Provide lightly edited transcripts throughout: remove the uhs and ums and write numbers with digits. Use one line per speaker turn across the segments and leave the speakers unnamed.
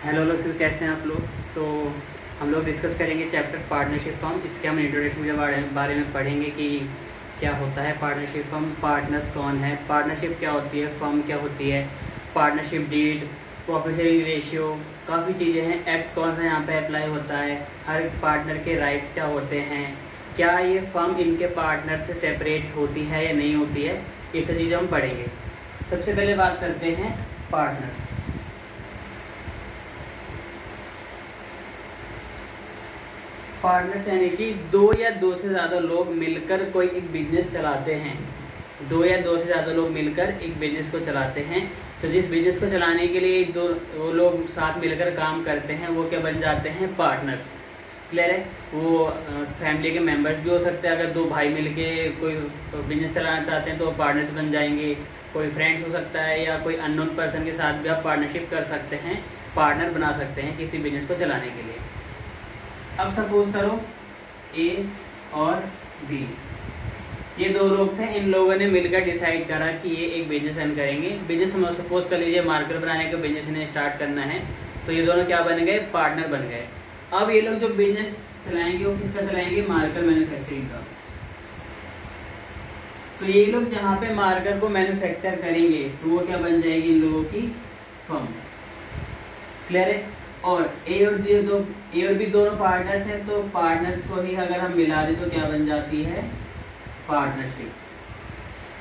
Hello लोग, फिर कैसे हैं आप लोग। तो हम लोग डिस्कस करेंगे चैप्टर पार्टनरशिप फर्म। इसके हम इंट्रोडक्शन के बारे में पढ़ेंगे कि क्या होता है पार्टनरशिप फर्म, पार्टनर्स कौन है, पार्टनरशिप क्या होती है, फर्म क्या होती है, partnership deed, profit sharing ratio, काफ़ी चीज़ें हैं। एक्ट कौन सा यहाँ पे अप्लाई होता है, हर पार्टनर के राइट्स क्या होते हैं, क्या ये फर्म इनके पार्टनर से सेपरेट होती है या नहीं होती है, ये सब चीज़ें हम पढ़ेंगे। सबसे पहले बात करते हैं पार्टनर्स। पार्टनर्स यानी कि दो या दो से ज़्यादा लोग मिलकर कोई एक बिजनेस चलाते हैं। दो या दो से ज़्यादा लोग मिलकर एक बिजनेस को चलाते हैं। तो जिस बिजनेस को चलाने के लिए दो वो लोग साथ मिलकर काम करते हैं वो क्या बन जाते हैं, पार्टनर्स। क्लियर है। वो फैमिली के मेंबर्स भी हो सकते हैं। अगर दो भाई मिलके कोई बिजनेस चलाना चाहते हैं तो वो पार्टनर्स बन जाएंगे। कोई फ्रेंड्स हो सकता है या कोई अननोन पर्सन के साथ भी आप पार्टनरशिप कर सकते हैं, पार्टनर बना सकते हैं किसी बिजनेस को चलाने के लिए। अब सपोज करो ए और बी, ये दो लोग थे। इन लोगों ने मिलकर डिसाइड करा कि ये एक बिजनेस रन करेंगे। बिजनेस हम सपोज कर लीजिए मार्कर बनाने का बिजनेस इन्हें स्टार्ट करना है। तो ये दोनों क्या बन गए, पार्टनर बन गए। अब ये लोग जो बिजनेस चलाएंगे वो किसका चलाएंगे, मार्कर मैन्युफैक्चरिंग का। तो ये लोग जहाँ पे मार्कर को मैन्युफैक्चर करेंगे तो वो क्या बन जाएगी, इन लोगों की फर्म। क्लियर है। और ए और बी दोनों पार्टनर्स हैं। तो पार्टनर्स को ही अगर हम मिला दें तो क्या बन जाती है, पार्टनरशिप।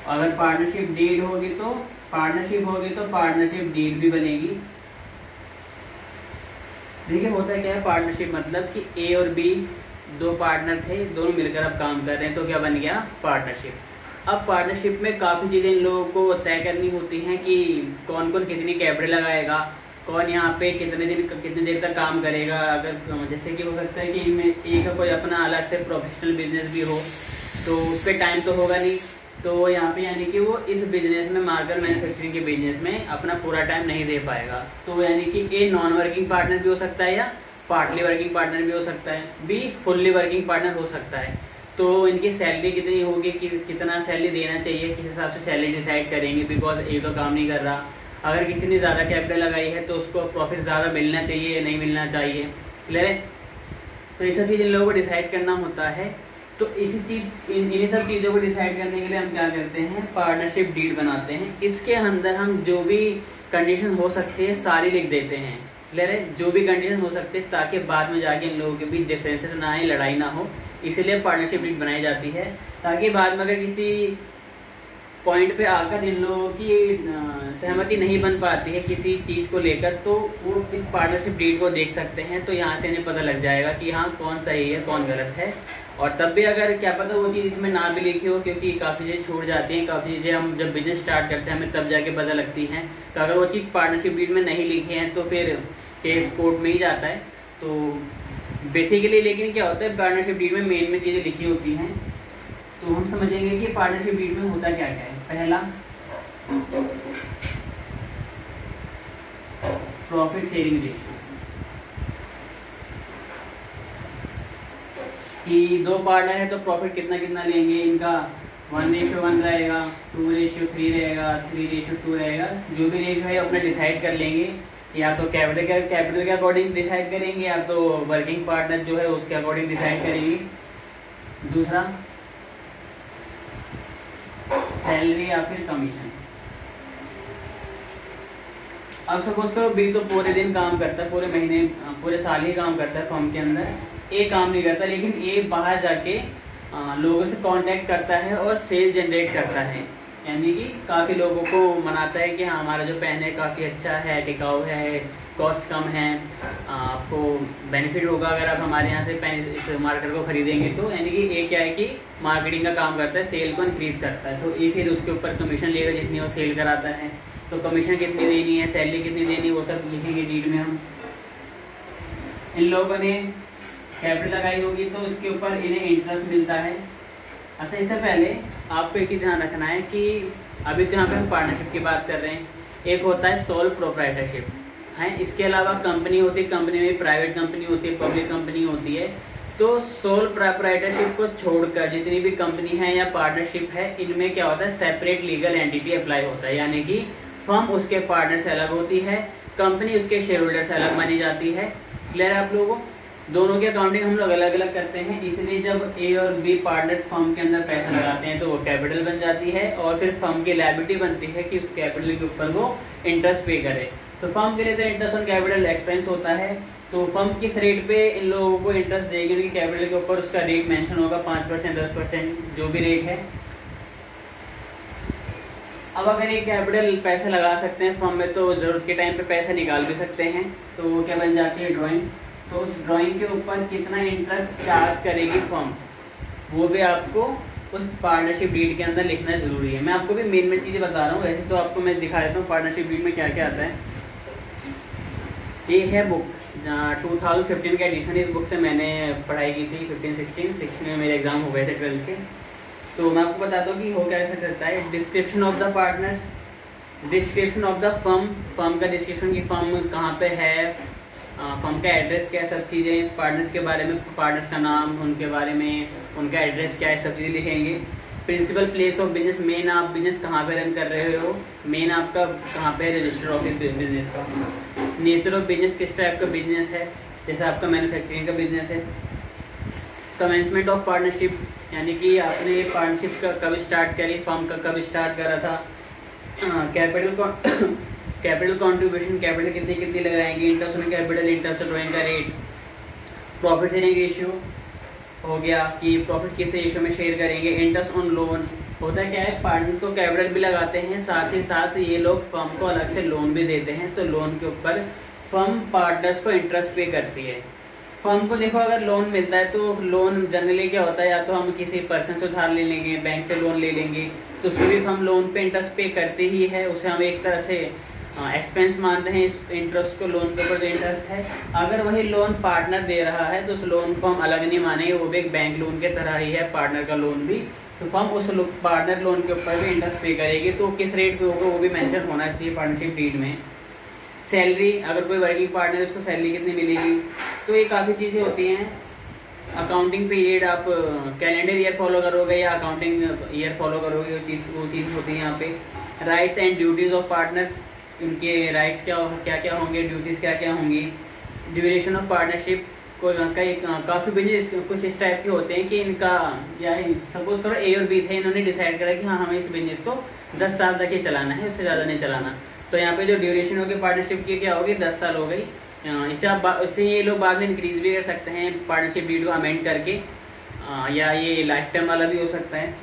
अगर पार्टनरशिप डीड होगी तो पार्टनरशिप डीड भी बनेगी। देखिए होता क्या है पार्टनरशिप, मतलब कि ए और बी दो पार्टनर थे, दोनों मिलकर अब काम कर रहे हैं तो क्या बन गया, पार्टनरशिप। अब पार्टनरशिप में काफ़ी चीज़ें इन लोगों को तय करनी होती हैं कि कौन कौन कितनी कैपिटल लगाएगा, कौन यहाँ पे कितने देर तक काम करेगा। अगर जैसे कि हो सकता है कि इनमें एक का कोई अपना अलग से प्रोफेशनल बिजनेस भी हो तो उस पर टाइम तो होगा नहीं। तो यहाँ पे यानी कि वो इस बिजनेस में, मार्कर मैन्युफैक्चरिंग के बिजनेस में अपना पूरा टाइम नहीं दे पाएगा। तो यानी कि ए नॉन वर्किंग पार्टनर भी हो सकता है या पार्टली वर्किंग पार्टनर भी हो सकता है, बी फुल्ली वर्किंग पार्टनर हो सकता है। तो इनकी सैलरी कितनी होगी, कितना सैलरी देना चाहिए, किस हिसाब से सैलरी डिसाइड करेंगे। बिकॉज ए तो काम नहीं कर रहा। अगर किसी ने ज़्यादा कैपिटल लगाई है तो उसको प्रॉफिट ज़्यादा मिलना चाहिए या नहीं मिलना चाहिए। क्लियर है। तो ये सब चीज़ इन लोगों को डिसाइड करना होता है। तो इन्हीं सब चीज़ों को डिसाइड करने के लिए हम क्या करते हैं, पार्टनरशिप डीड बनाते हैं। इसके अंदर हम जो भी कंडीशन हो सकती है सारी लिख देते हैं। क्लियर है। जो भी कंडीशन हो सकते हैं ताकि बाद में जाके इन लोगों के बीच डिफरेंसेस ना आए, लड़ाई ना हो। इसीलिए पार्टनरशिप डीड बनाई जाती है ताकि बाद में अगर किसी पॉइंट पे आकर इन लोगों की सहमति नहीं बन पाती है किसी चीज़ को लेकर तो वो इस पार्टनरशिप डीड को देख सकते हैं। तो यहाँ से इन्हें पता लग जाएगा कि हाँ कौन सही है कौन गलत है। और तब भी अगर क्या पता वो चीज़ इसमें ना भी लिखी हो, क्योंकि काफ़ी चीज़ें छूट जाती हैं। काफ़ी चीज़ें हम जब बिजनेस स्टार्ट करते हैं हमें तब जाके पता लगती हैं। तो अगर वो चीज़ पार्टनरशिप डीड में नहीं लिखी है तो फिर केस कोर्ट में ही जाता है। तो बेसिकली लेकिन क्या होता है, पार्टनरशिप डीड में मेन चीज़ें लिखी होती हैं। तो हम समझेंगे कि पार्टनरशिप डीड में होता क्या क्या है। पहला, प्रॉफिट शेयरिंग रेशियो, कि दो पार्टनर है तो प्रॉफिट कितना कितना लेंगे। इनका 1:1 रहेगा, 2:3 रहेगा, 3:2 रहेगा। जो भी रेशियो है अपने डिसाइड कर लेंगे। या तो कैपिटल के अकॉर्डिंग डिसाइड करेंगे या तो वर्किंग पार्टनर जो है उसके अकॉर्डिंग डिसाइड करेंगे। दूसरा, सैलरी या फिर कमीशन। अब सपोज करो बी तो पूरे दिन काम करता है, पूरे महीने पूरे साल ही काम करता है फर्म के अंदर। ए काम नहीं करता, लेकिन ए बाहर जाके लोगों से कांटेक्ट करता है और सेल जनरेट करता है। यानी कि काफ़ी लोगों को मनाता है कि हाँ हमारा जो पेन है काफ़ी अच्छा है, टिकाऊ है, कॉस्ट कम है, आपको बेनिफिट होगा अगर आप हमारे यहाँ से पेन इस मार्कर को खरीदेंगे। तो यानी कि ए क्या है कि मार्केटिंग का काम करता है, सेल को इंक्रीज़ करता है। तो ए फिर उसके ऊपर कमीशन लेगा जितनी वो सेल कराता है। तो कमीशन कितनी देनी है, सैलरी कितनी देनी है, वो सब लिखेंगे डीड में हम। इन लोगों ने कैपिटल लगाई होगी तो उसके ऊपर इन्हें इंटरेस्ट मिलता है। अच्छा, इससे पहले आपको एक ही ध्यान रखना है कि अभी तो यहाँ पे हम पार्टनरशिप की बात कर रहे हैं। एक होता है सोल प्रोप्राइटरशिप है। इसके अलावा कंपनी होती है, कंपनी में प्राइवेट कंपनी होती है, पब्लिक कंपनी होती है। तो सोल प्रोप्राइटरशिप को छोड़कर जितनी भी कंपनी है या पार्टनरशिप है, इनमें क्या होता है, सेपरेट लीगल एंटिटी अप्लाई होता है। यानी कि फर्म उसके पार्टनर से अलग होती है, कंपनी उसके शेयर होल्डर से अलग मानी जाती है। क्लियर है आप लोगों को? दोनों की अकाउंटिंग हम लोग अलग अलग करते हैं, इसलिए जब ए और बी पार्टनर्स फर्म के अंदर पैसा लगाते हैं तो वो कैपिटल बन जाती है, और फिर फर्म की लायबिलिटी बनती है कि उस कैपिटल के ऊपर वो इंटरेस्ट पे करे। तो फर्म के लिए तो इंटरेस्ट ऑन कैपिटल एक्सपेंस होता है। तो फर्म किस रेट पे इन लोगों को इंटरेस्ट देगी, उनकी कैपिटल के ऊपर उसका रेट मेंशन होगा, 5%, 10%, जो भी रेट है। अब अगर ये कैपिटल पैसे लगा सकते हैं फर्म में, तो ज़रूरत के टाइम पे पैसा निकाल भी सकते हैं। तो क्या बन जाती है ड्राइंग। तो उस ड्राइंग के ऊपर कितना इंटरेस्ट चार्ज करेगी फर्म, वो भी आपको उस पार्टनरशिप डीड के अंदर लिखना जरूरी है। मैं आपको भी मेन चीज़ें बता रहा हूँ, वैसे तो आपको मैं दिखा देता हूँ पार्टनरशिप डीड में क्या क्या आता है। ये है बुक 2015 का एडिशन। इस बुक से मैंने पढ़ाई की थी 15-16 में मेरे एग्जाम हो गए थे 12th के। तो मैं आपको बताता हूँ कि हो कैसे करता है। Description of the partners, description of the firm, firm का डिस्क्रिप्शन की फर्म कहाँ पे है, फर्म का एड्रेस क्या है, सब चीज़ें पार्टनर्स के बारे में, पार्टनर्स का नाम, उनके बारे में, उनका एड्रेस क्या है, सब चीज़ें लिखेंगे। Principal place of business, main आप बिजनेस कहाँ पे रन कर रहे हो, मेन आपका कहाँ पे रजिस्टर ऑफिस बिजनेस का। नेचर ऑफ बिजनेस, किस टाइप का बिजनेस है, जैसे आपका मैन्युफैक्चरिंग का बिजनेस है। कमेंसमेंट ऑफ पार्टनरशिप, यानी कि आपने पार्टनरशिप का कब स्टार्ट करी, फर्म का कब स्टार्ट करा था। कैपिटल कॉन्ट्रीब्यूशन, कैपिटल कितनी कितनी लगाएंगे, interest on capital, interest drawing का रेट। प्रॉफिट शेयरिंग रेशियो हो गया कि प्रॉफिट किस रेशियो में शेयर करेंगे। इंटरेस्ट ऑन लोन, होता क्या है, पार्टनर को कैपिटल भी लगाते हैं, साथ ही साथ ये लोग फर्म को अलग से लोन भी देते हैं। तो लोन के ऊपर फर्म पार्टनर्स को इंटरेस्ट पे करती है। फर्म को देखो अगर लोन मिलता है तो लोन जनरली क्या होता है, या तो हम किसी पर्सन से उधार ले लेंगे, बैंक से लोन ले लेंगे, तो उसमें भी हम लोन पे इंटरेस्ट पे करते ही है। उसे हम एक तरह से एक्सपेंस मानते हैं इस इंटरेस्ट को, लोन के ऊपर जो इंटरेस्ट है। अगर वही लोन पार्टनर दे रहा है तो उस लोन को हम अलग नहीं मानेंगे, वो भी एक बैंक लोन के तरह ही है, पार्टनर का लोन भी। तो फर्म उस पार्टनर लोन के ऊपर भी इंटरेस्ट पे करेगी। तो किस रेट पे होगा वो भी मेंशन होना चाहिए पार्टनरशिप डीड में। सैलरी, अगर कोई वर्किंग पार्टनर है उसको सैलरी कितनी मिलेगी, तो ये काफ़ी चीज़ें होती हैं। अकाउंटिंग पीरियड, आप कैलेंडर ईयर फॉलो करोगे या अकाउंटिंग ईयर फॉलो करोगे, वो चीज़ होती है यहाँ पे। Rights and duties of partners, उनके राइट्स क्या क्या होंगे, ड्यूटीज़ क्या क्या होंगी। ड्यूरेशन ऑफ पार्टनरशिप, कोई काफ़ी बिजनेस कुछ इस टाइप के होते हैं कि इनका, या सपोज करो ए और बी थे, इन्होंने डिसाइड करा कि हाँ हमें इस बिजनेस को 10 साल तक ही चलाना है, उससे ज़्यादा नहीं चलाना। तो यहाँ पे जो ड्यूरेशन होगी पार्टनरशिप की क्या होगी, 10 साल हो गई। इससे ये लोग बाद में इंक्रीज भी कर सकते हैं पार्टनरशिप डीड को अमेंड करके, या ये लाइफ टाइम वाला भी हो सकता है।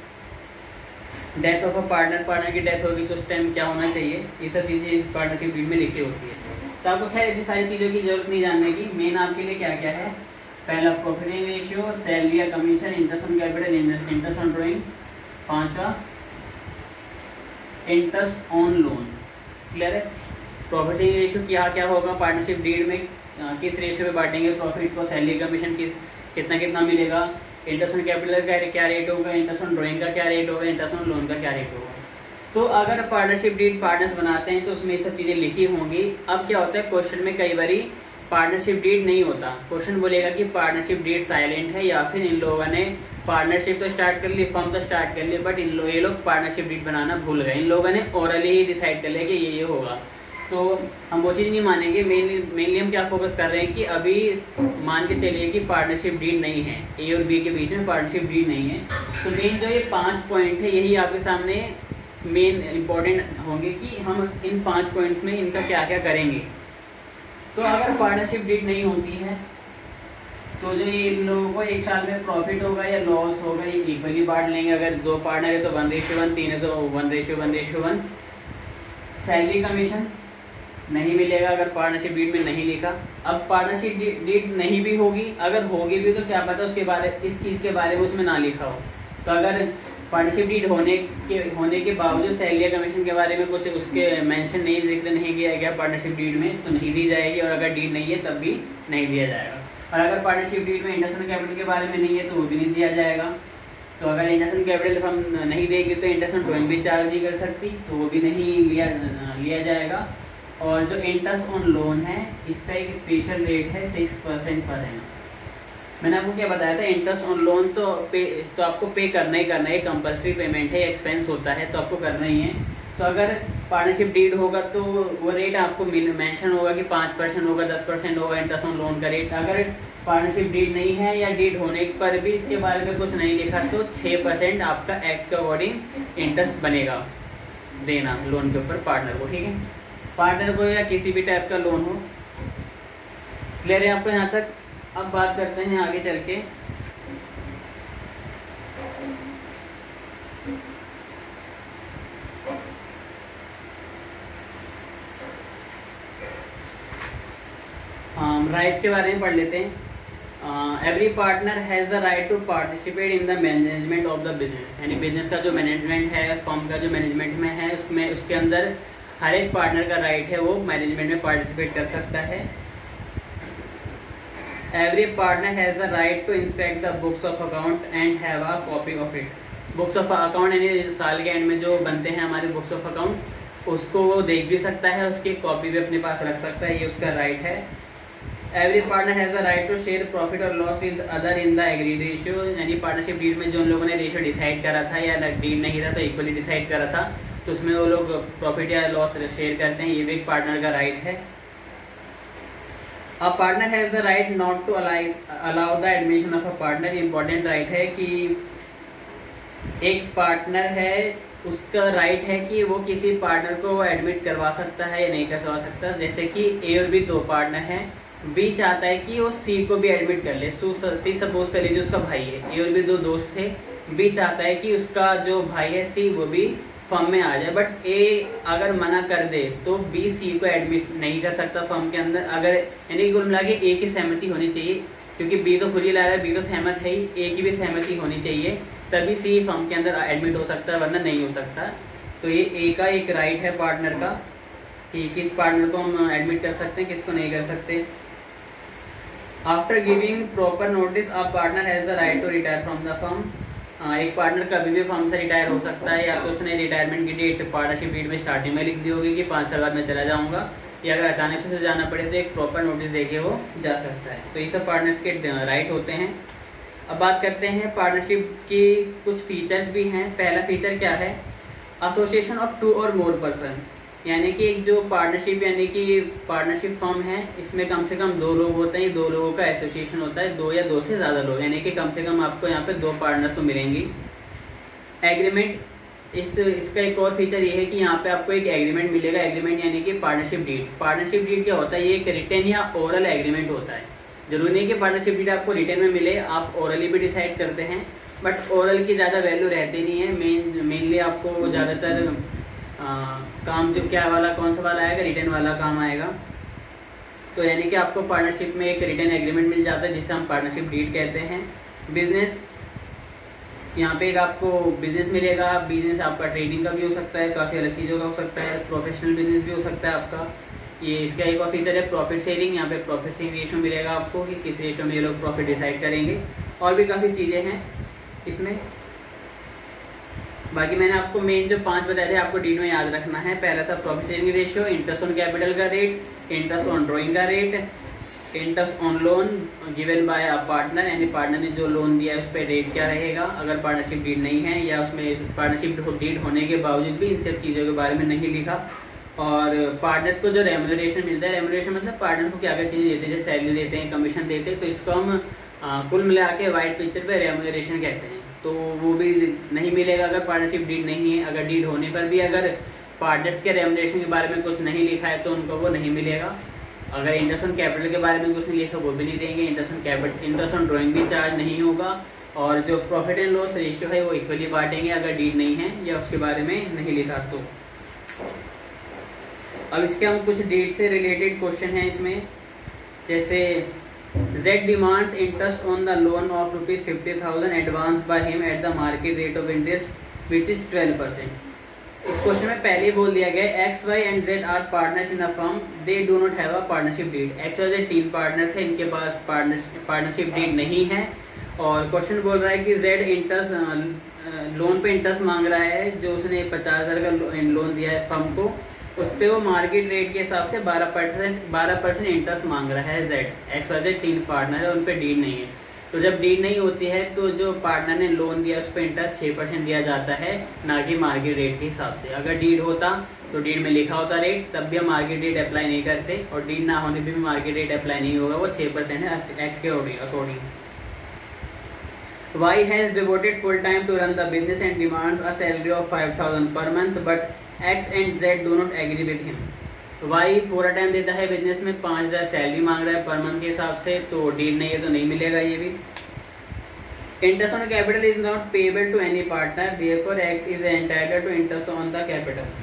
Death of a partner, partner की डेथ होगी तो उस टाइम क्या होना चाहिए, ये सब चीज़ें इस पार्टनरशिप डीड में लिखी होती है। तो आपको खैर ऐसी सारी चीज़ों की जरूरत नहीं जानने की। मेन आपके लिए क्या क्या है, पहला प्रॉफिट रेशियो, सैलरी या commission, interest on capital, interest on drawing, 5वां इंटरेस्ट ऑन लोन। क्लियर है? प्रॉफिट रेशियो क्या होगा पार्टनरशिप डीड में, किस रेशियो पे बांटेंगे प्रॉफिट को, सैलरी कमीशन कितना कितना मिलेगा, इंटरेस्ट ऑन कैपिटल का क्या रेट होगा, इंटरेस्ट ऑन ड्राइंग का क्या रेट होगा, इंटरेस्ट ऑन लोन का क्या रेट होगा। तो अगर पार्टनरशिप डीड पार्टनर्स बनाते हैं तो उसमें ये सब चीज़ें लिखी होंगी। अब क्या होता है, क्वेश्चन में कई बारी पार्टनरशिप डीड नहीं होता, क्वेश्चन बोलेगा कि पार्टनरशिप डीड साइलेंट है, या फिर इन लोगों ने पार्टनरशिप तो स्टार्ट कर ली, फर्म तो स्टार्ट कर ली, बट ये लोग पार्टनरशिप डीड बनाना भूल गए। इन लोगों ने ओरली ही डिसाइड कर लिया कि ये होगा, तो हम वो चीज़ नहीं मानेंगे। मेनली हम क्या फोकस कर रहे हैं कि अभी मान के चलिए कि पार्टनरशिप डीड नहीं है, ए और बी के बीच में पार्टनरशिप डीड नहीं है। तो मेन जो ये 5 पॉइंट है यही आपके सामने मेन इंपॉर्टेंट होंगे कि हम इन 5 पॉइंट्स में इनका क्या क्या करेंगे। तो अगर पार्टनरशिप डीड नहीं होती है तो जो ये लोगों को एक साल में प्रॉफिट होगा या लॉस होगा ये इक्वली बांट लेंगे। अगर 2 पार्टनर है तो 1:1, 3 है तो 1:1:1। सैलरी कमीशन नहीं मिलेगा अगर पार्टनरशिप डीड में नहीं लिखा। अब पार्टनरशिप डीड नहीं भी होगी, अगर होगी भी तो क्या पता उसके बारे, इस चीज़ के बारे में उसमें ना लिखा हो। तो अगर पार्टनरशिप डीड होने के बावजूद सैलरी कमीशन के बारे में कुछ उसके मेंशन नहीं, जिक्र नहीं किया गया पार्टनरशिप डीड में, तो नहीं दी जाएगी। और अगर डीड नहीं है तब भी नहीं दिया जाएगा। और अगर पार्टनरशिप डीड में इंटरेस्ट ऑन कैपिटल के बारे में नहीं है तो वो भी नहीं दिया जाएगा। तो अगर इंटरेस्ट ऑन कैपिटल हम नहीं देंगे तो इंटरेस्ट ऑन ड्राइंग भी चार्ज नहीं कर सकती, तो वो भी नहीं लिया जाएगा। और जो इंटरेस्ट ऑन लोन है इसका एक स्पेशल रेट है 6% पर एनम। मैंने आपको क्या बताया था, इंटरेस्ट ऑन लोन तो आपको पे करना ही करना है, कंपल्सरी पेमेंट है, एक्सपेंस होता है तो आपको करना ही है। तो अगर पार्टनरशिप डीड होगा तो वो रेट आपको मेंशन होगा कि 5% होगा, 10% होगा इंटरेस्ट ऑन लोन का रेट। अगर पार्टनरशिप डीड नहीं है या डीड होने पर भी इसके बारे में कुछ नहीं लिखा तो 6% आपका एक्ट के अकॉर्डिंग इंटरेस्ट बनेगा देना लोन के ऊपर पार्टनर को। ठीक है, पार्टनर को या किसी भी टाइप का लोन हो। क्लियर है आपको यहाँ तक? अब बात करते हैं आगे चल के राइट्स के बारे में पढ़ लेते हैं। Every partner has the right to participate in the management of the business, यानी बिजनेस का जो मैनेजमेंट है, फर्म का जो मैनेजमेंट में है, उसमें उसके अंदर हर एक पार्टनर का राइट है वो मैनेजमेंट में पार्टिसिपेट कर सकता है। Every partner has the right to inspect the books of account and have a copy of it. Books of account यानी साल के एंड में जो बनते हैं हमारे बुक्स ऑफ अकाउंट, उसको वो देख भी सकता है, उसकी कॉपी भी अपने पास रख सकता है, ये उसका राइट है। Every partner has the right to share profit और loss with other in the agreed ratio, यानी पार्टनरशिप डीड में जो लोगों ने रेशियो डिसाइड करा था या डीड नहीं था तो इक्वली डिसाइड करा था, तो उसमें वो लोग प्रॉफिट या लॉस शेयर करते हैं, ये भी एक पार्टनर का राइट है। A partner has the right not to allow the admission of a partner. Important right है कि एक पार्टनर है, उसका राइट है कि वो किसी पार्टनर को एडमिट करवा सकता है या नहीं करवा सकता। जैसे कि ए और बी दो पार्टनर हैं, बी चाहता है कि वो सी को भी एडमिट कर ले। सी सपोज कर लीजिए उसका भाई है, ए और बी दो दोस्त थे, बी चाहता है कि उसका जो भाई है सी वो भी फर्म में आ जाए, बट ए अगर मना कर दे तो बी सी को एडमिट नहीं कर सकता फर्म के अंदर। अगर यानी कुल मिला के ए की सहमति होनी चाहिए, क्योंकि बी तो खुद ही ला रहा है, बी तो सहमत है ही, ए की भी सहमति होनी चाहिए, तभी सी फर्म के अंदर एडमिट हो सकता है, वरना नहीं हो सकता। तो ये ए का एक राइट है पार्टनर का कि किस पार्टनर को हम एडमिट कर सकते हैं, किसको नहीं कर सकते। After giving proper notice a partner has the right to retire from the firm. एक पार्टनर कभी भी फर्म से रिटायर हो सकता है, या तो उसने रिटायरमेंट की डेट पार्टनरशिप डीड में स्टार्टिंग में लिख दी होगी कि 5 साल बाद मैं चला जाऊंगा, या अगर अचानक से जाना पड़े तो एक प्रॉपर नोटिस देके वो जा सकता है। तो ये सब पार्टनर्स के राइट होते हैं। अब बात करते हैं पार्टनरशिप की कुछ फीचर्स भी हैं। पहला फीचर क्या है? एसोसिएशन ऑफ 2 और मोर पर्सन, यानी कि एक जो पार्टनरशिप यानी कि पार्टनरशिप फर्म है, इसमें कम से कम 2 लोग होते हैं, 2 लोगों का एसोसिएशन होता है, 2 या 2 से ज़्यादा लोग, यानी कि कम से कम आपको यहाँ पे 2 पार्टनर तो मिलेंगी। एग्रीमेंट, इसका एक और फीचर ये है कि यहाँ पे आपको एक एग्रीमेंट मिलेगा। एग्रीमेंट यानी कि पार्टनरशिप डीड। पार्टनरशिप डीड क्या होता है? ये एक रिटन या ओरल एग्रीमेंट होता है। जरूरी नहीं कि पार्टनरशिप डीड आपको रिटन में मिले, आप ओरली भी डिसाइड करते हैं, बट ओरल की ज़्यादा वैल्यू रहती नहीं है। मेनली आपको ज़्यादातर काम जो क्या वाला, कौन सा वाला आएगा? रिटर्न वाला काम आएगा। तो यानी कि आपको पार्टनरशिप में एक रिटर्न एग्रीमेंट मिल जाता है, जिसे हम पार्टनरशिप डीड कहते हैं। बिजनेस, यहाँ पे एक आपको बिजनेस मिलेगा। बिजनेस आपका ट्रेडिंग का भी हो सकता है, काफ़ी अलग चीज़ों का हो सकता है, प्रोफेशनल बिजनेस भी हो सकता है आपका। ये इसका एक और फीचर है प्रॉफिट शेयरिंग। यहाँ पे प्रॉफिट शेयरिंग रेशियो मिलेगा आपको कि किस रेशियो में ये लोग प्रॉफिट डिसाइड करेंगे, और भी काफ़ी चीज़ें हैं इसमें। बाकी मैंने आपको मेन जो 5 बताए थे आपको डीड में याद रखना है। पहला था profit sharing ratio, interest on capital का रेट, इंटरेस्ट ऑन ड्रॉइंग का rate, interest on loan given by a partner, यानी पार्टनर ने जो लोन दिया है उस पर रेट क्या रहेगा अगर पार्टनरशिप डीड नहीं है, या उसमें पार्टनरशिप डीड होने के बावजूद भी इन सब चीज़ों के बारे में नहीं लिखा। और पार्टनर्स को जो रेम्यूनरेशन मिलता है, रेम्यूनरेशन मतलब पार्टनर को क्या क्या चीज़ें देते हैं, जैसे सैलरी देते हैं, कमीशन देते हैं, तो इसको हम कुल मिला के वाइट पिक्चर पे रेम्यूनरेशन कहते हैं। तो वो भी नहीं मिलेगा अगर पार्टनरशिप डीड नहीं है। अगर डीड होने पर भी अगर पार्टनर्स के रेम्यूनरेशन के बारे में कुछ नहीं लिखा है तो उनको वो नहीं मिलेगा। अगर इंटरेस्ट ऑन कैपिटल के बारे में कुछ नहीं लिखा वो भी नहीं देंगे। Interest on capital, interest on drawing भी चार्ज नहीं होगा, और जो प्रॉफिट एंड लॉस रेशियो है वो इक्वली बांटेंगे अगर डीड नहीं है या उसके बारे में नहीं लिखा तो। अब इसके हम कुछ डीड से रिलेटेड क्वेश्चन हैं इसमें, जैसे Z demands interest on the loan of ₹50,000 advanced by him at the market rate of interest which is 12%. इस क्वेश्चन में पहले ही बोल दिया गया X, Y and Z are partners in a firm. They do not have a partnership deed. X, Y, Z 3 partners हैं, इनके पास partnership deed नहीं है। और क्वेश्चन बोल रहा है कि Z इंटरेस्ट लोन पे इंटरेस्ट मांग रहा है, जो उसने 50,000 का लोन दिया है फर्म को, उस पर वो मार्केट रेट के हिसाब से 12% इंटरेस्ट मांग रहा है Z। X, Y, Z 3 partner है, उन पर डीड नहीं है। तो जब डीड नहीं होती है तो जो पार्टनर ने लोन दिया उस पर इंटरेस्ट 6% दिया जाता है, ना कि मार्केट रेट के हिसाब से। अगर डीड होता तो डीड में लिखा होता रेट तब भी हम मार्केट रेट अप्लाई नहीं करते, और डीड ना होने पे भी मार्केट रेट अप्लाई नहीं होगा, वो 6% है एक्ट के according. Y has devoted full time to run the business and demands a salary of 5,000 per month, but X and Z do not agree with him. Y पूरा time देता है business में, 5,000 salary मांग रहा है per month के हिसाब से, तो डीड नहीं है तो नहीं मिलेगा ये भी। Interest on capital is not payable to any partner, therefore X is entitled to interest on the capital.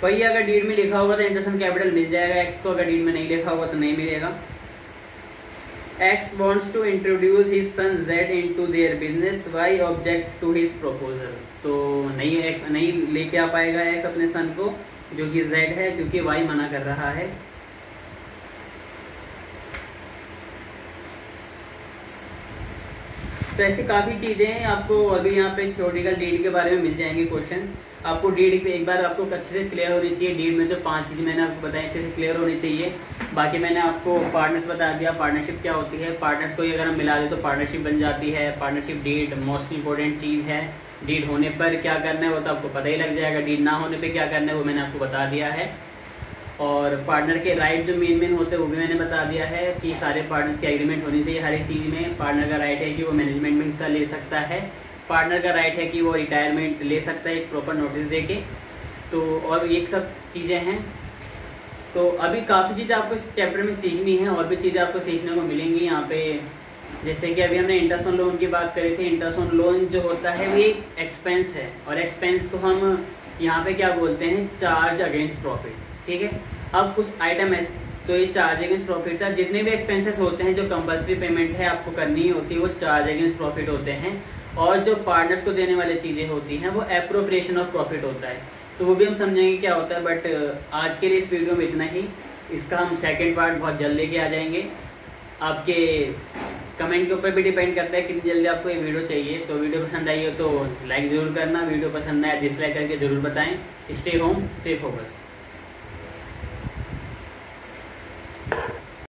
वही अगर डीड में लिखा होगा तो इंटरेस्ट ऑन कैपिटल मिल जाएगा एक्स को, अगर डीड में नहीं लिखा होगा तो नहीं मिलेगा। X wants to introduce his son Z into their business, Y object to his proposal. तो नहीं लेके आ पाएगा एक्स अपने सन को जो कि जेड है, क्योंकि वाई मना कर रहा है। तो ऐसी काफ़ी चीज़ें आपको अभी यहाँ पे थ्योरेटिकल डीड के बारे में मिल जाएंगे क्वेश्चन। आपको डीड पे एक बार आपको अच्छे से क्लियर होनी चाहिए। डीड में जो 5 चीज़ मैंने आपको बताई अच्छे से क्लियर होनी चाहिए। बाकी मैंने आपको पार्टनर्स बता दिया, पार्टनरशिप क्या होती है। पार्टनर्स को अगर हम मिला दें तो पार्टनरशिप बन जाती है। पार्टनरशिप डीड मोस्ट इंपॉर्टेंट चीज़ है। डीड होने पर क्या करना है वो तो आपको पता ही लग जाएगा, डीड ना होने पर क्या करना है वो मैंने आपको बता दिया है। और पार्टनर के राइट जो मेन होते हैं वो भी मैंने बता दिया है कि सारे पार्टनर्स की एग्रीमेंट होनी चाहिए हर एक चीज़ में। पार्टनर का राइट है कि वो मैनेजमेंट में हिस्सा ले सकता है, पार्टनर का राइट है कि वो रिटायरमेंट ले सकता है एक प्रॉपर नोटिस देके। तो और ये सब चीज़ें हैं। तो अभी काफ़ी चीज़ें आपको इस चैप्टर में सीखनी है, और भी चीज़ें आपको सीखने को मिलेंगी यहाँ पे। जैसे कि अभी हमने इंटरेस्ट ऑन लोन की बात करी थी। इंटरेस्ट ऑन लोन जो होता है वो एक एक्सपेंस है, और एक्सपेंस को हम यहाँ पे क्या बोलते हैं, चार्ज अगेंस्ट प्रॉफिट। ठीक है, अब कुछ आइटम है तो ये चार्ज अगेंस्ट प्रॉफिट था। जितने भी एक्सपेंसेस होते हैं जो कंपल्सरी पेमेंट है आपको करनी ही होती है वो चार्ज अगेंस्ट प्रॉफिट होते हैं, और जो पार्टनर्स को देने वाली चीज़ें होती हैं वो एप्रोप्रिएशन ऑफ प्रॉफिट होता है। तो वो भी हम समझेंगे क्या होता है। बट आज के लिए इस वीडियो में इतना ही। इसका हम सेकंड पार्ट बहुत जल्द लेके आ जाएंगे। आपके कमेंट के ऊपर भी डिपेंड करता है कितनी जल्दी आपको ये वीडियो चाहिए। तो वीडियो पसंद आई हो तो लाइक ज़रूर करना, वीडियो पसंद आया डिसलाइक करके ज़रूर बताएं। Stay home stay focus.